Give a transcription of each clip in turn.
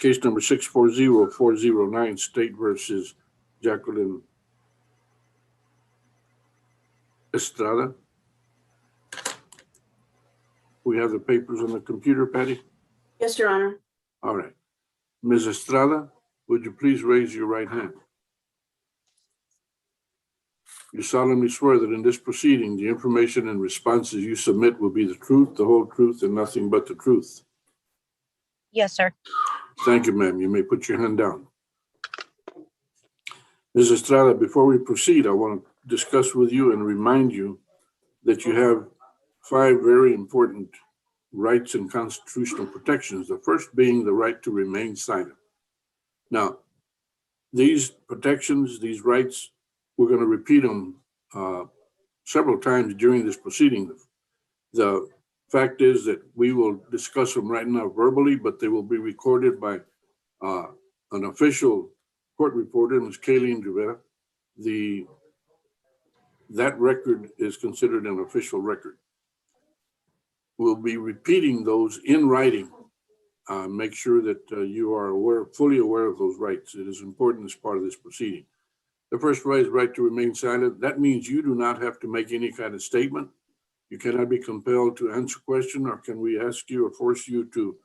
Case number 640-409, State versus Jacqueline Estrada. We have the papers on the computer, Patty? Yes, Your Honor. All right. Ms. Estrada, would you please raise your right hand? You solemnly swear that in this proceeding, the information and responses you submit will be the truth, the whole truth, and nothing but the truth. Yes, sir. Thank you, ma'am. You may put your hand down. Ms. Estrada, before we proceed, I want to discuss with you and remind you that you have 5 very important rights and constitutional protections. The first being the right to remain silent. Now, these protections, these rights, we're going to repeat them several times during this proceeding. The fact is that we will discuss them right now verbally, but they will be recorded by an official court reporter, Ms. Kayleen Rivera. That record is considered an official record. We'll be repeating those in writing. Make sure that you are fully aware of those rights. It is important as part of this proceeding. The first right is right to remain silent. That means you do not have to make any kind of statement. You cannot be compelled to answer a question, or can we ask you or force you to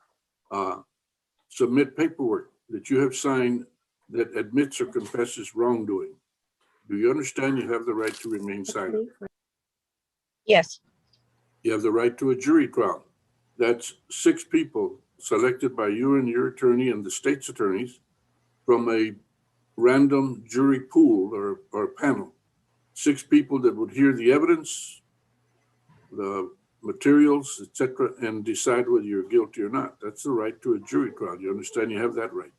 submit paperwork that you have signed that admits or confesses wrongdoing. Do you understand you have the right to remain silent? Yes. You have the right to a jury trial. That's 6 people selected by you and your attorney and the state's attorneys from a random jury pool or panel. 6 people that would hear the evidence, the materials, etc., and decide whether you're guilty or not. That's the right to a jury trial. You understand you have that right?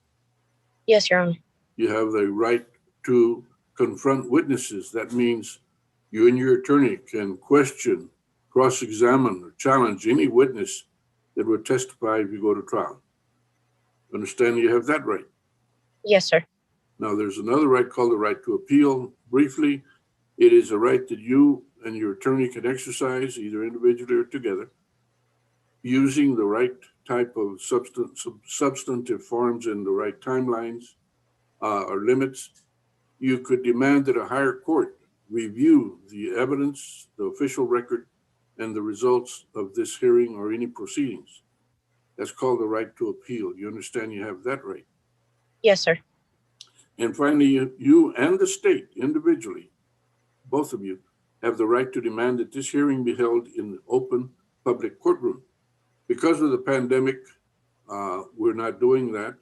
Yes, Your Honor. You have the right to confront witnesses. That means you and your attorney can question, cross-examine, or challenge any witness that would testify if you go to trial. Understand you have that right? Yes, sir. Now, there's another right called the right to appeal. Briefly, it is a right that you and your attorney can exercise, either individually or together, using the right type of substantive forms in the right timelines or limits. You could demand that a higher court review the evidence, the official record, and the results of this hearing or any proceedings. That's called the right to appeal. You understand you have that right? Yes, sir. And finally, you and the state individually, both of you, have the right to demand that this hearing be held in the open public courtroom. Because of the pandemic, we're not doing that,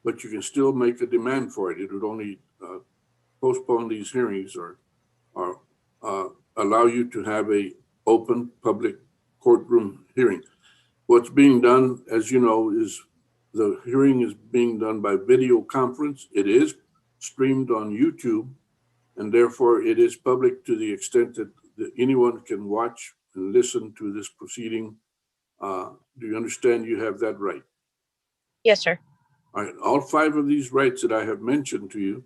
but you can still make a demand for it. It would only postpone these hearings or allow you to have a open public courtroom hearing. What's being done, as you know, is the hearing is being done by video conference. It is streamed on YouTube, and therefore it is public to the extent that anyone can watch and listen to this proceeding. Do you understand you have that right? Yes, sir. All right, all 5 of these rights that I have mentioned to you,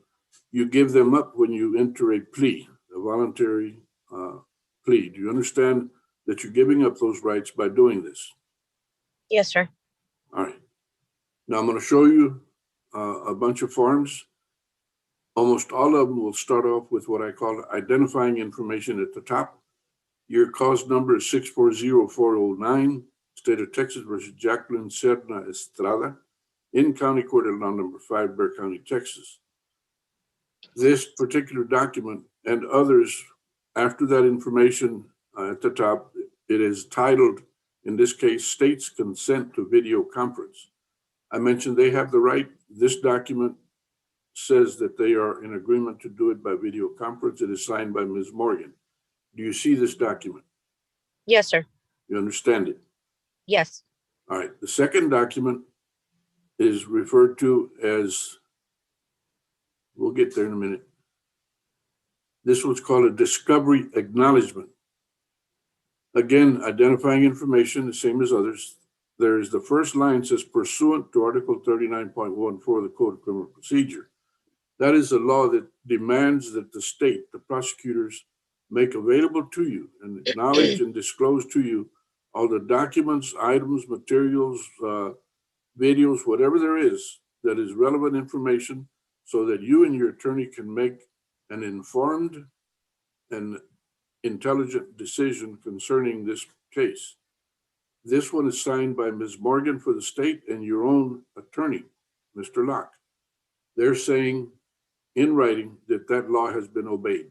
you give them up when you enter a plea, a voluntary plea. Do you understand that you're giving up those rights by doing this? Yes, sir. All right. Now I'm going to show you a bunch of forms. Almost all of them will start off with what I call identifying information at the top. Your cause number is 640-409, State of Texas versus Jacqueline Serna Estrada, in County Court of Law number 5, Bexar County, Texas. This particular document and others after that information at the top, it is titled, in this case, State's Consent to Video Conference. I mentioned they have the right. This document says that they are in agreement to do it by video conference. It is signed by Ms. Morgan. Do you see this document? Yes, sir. You understand it? Yes. All right. The second document is referred to as, we'll get there in a minute. This was called a Discovery Acknowledgement. Again, identifying information, the same as others. There's the first line says, pursuant to Article 39.14 of the Code of Criminal Procedure. That is a law that demands that the state, the prosecutors, make available to you and acknowledge and disclose to you all the documents, items, materials, videos, whatever there is that is relevant information so that you and your attorney can make an informed and intelligent decision concerning this case. This one is signed by Ms. Morgan for the state and your own attorney, Mr. Locke. They're saying in writing that that law has been obeyed.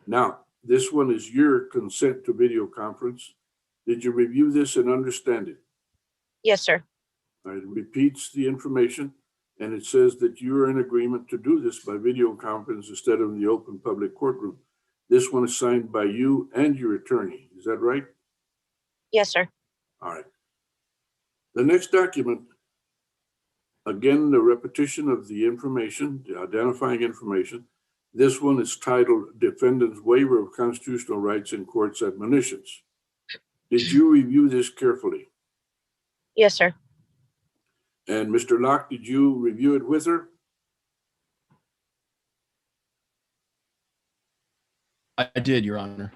Now, this one is your consent to video conference. Did you review this and understand it? Yes, sir. It repeats the information, and it says that you're in agreement to do this by video conference instead of in the open public courtroom. This one is signed by you and your attorney. Is that right? Yes, sir. All right. The next document, again, the repetition of the information, the identifying information. This one is titled Defendant's Waiver of Constitutional Rights in Court's Admonitions. Did you review this carefully? Yes, sir. And Mr. Locke, did you review it with her? I did, Your Honor.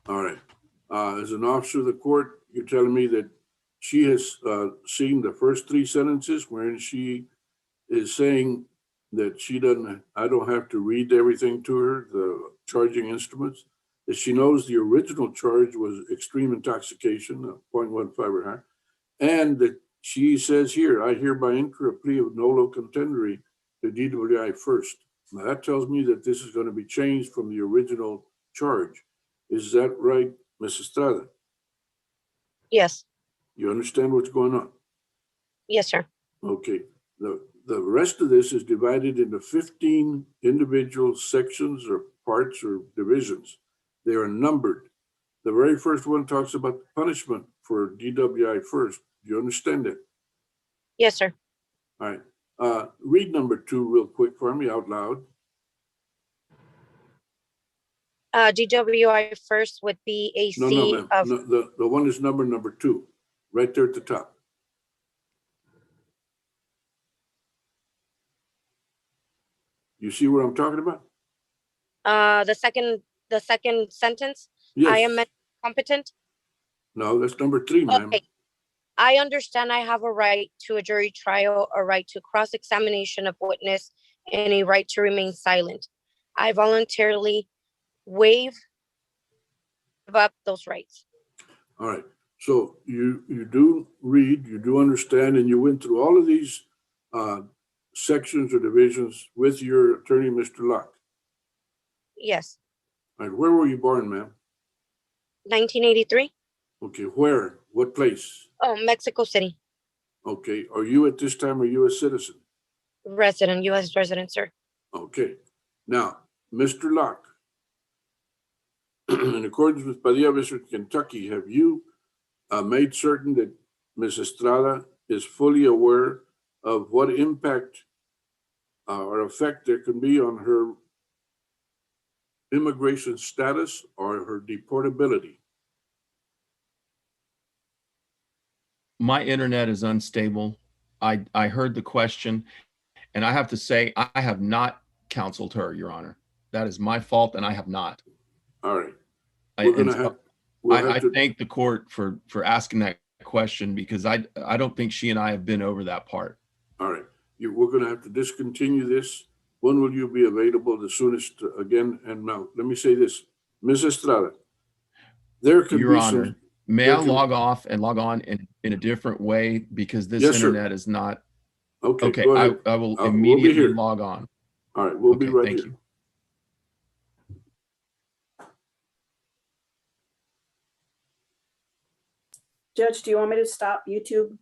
All right. As an officer of the court, you're telling me that she has seen the first three sentences wherein she is saying that she doesn't, I don't have to read everything to her, the charging instruments, that she knows the original charge was extreme intoxication, 0.15 or higher, and that she says here, I hereby incur a plea of nolo contendere to DWI first. Now that tells me that this is going to be changed from the original charge. Is that right, Ms. Estrada? Yes. You understand what's going on? Yes, sir. Okay. The rest of this is divided into 15 individual sections or parts or divisions. They are numbered. The very first one talks about the punishment for DWI first. Do you understand it? Yes, sir. All right. Read number 2 real quick for me out loud. DWI first would be a No, C ma'am. of. No, the one is number 2, right there at the top. You see what I'm talking about? The second sentence. Yes. I am mentally competent. No, that's number 3, ma'am. Okay. I understand I have a right to a jury trial, a right to cross-examination of witness, and a right to remain silent. I voluntarily waive up those rights. All right. So you do read, you do understand, and you went through all of these sections or divisions with your attorney, Mr. Locke. Yes. All right. Where were you born, ma'am? 1983. Okay. Where? What place? Oh, Mexico City. Okay. Are you at this time a U.S. citizen? Resident, U.S. resident, sir. Okay. Now, Mr. Locke, in accordance with Padilla v. Kentucky, have you made certain that Ms. Estrada is fully aware of what impact or effect there can be on her immigration status or her deportability? My internet is unstable. I heard the question, and I have to say I have not counseled her, Your Honor. That is my fault, and I have not. All right. I thank the court for asking that question, because I don't think she and I have been over that part. All right. We're going to have to discontinue this. When will you be available the soonest again? And now, let me say this, Ms. Estrada, there could Your be Honor, some. may I log off and log on in a different way, because this internet is not. Okay. Go ahead. I will immediately log on. All right. We'll be right thank here. You. Judge, do you want me to stop YouTube?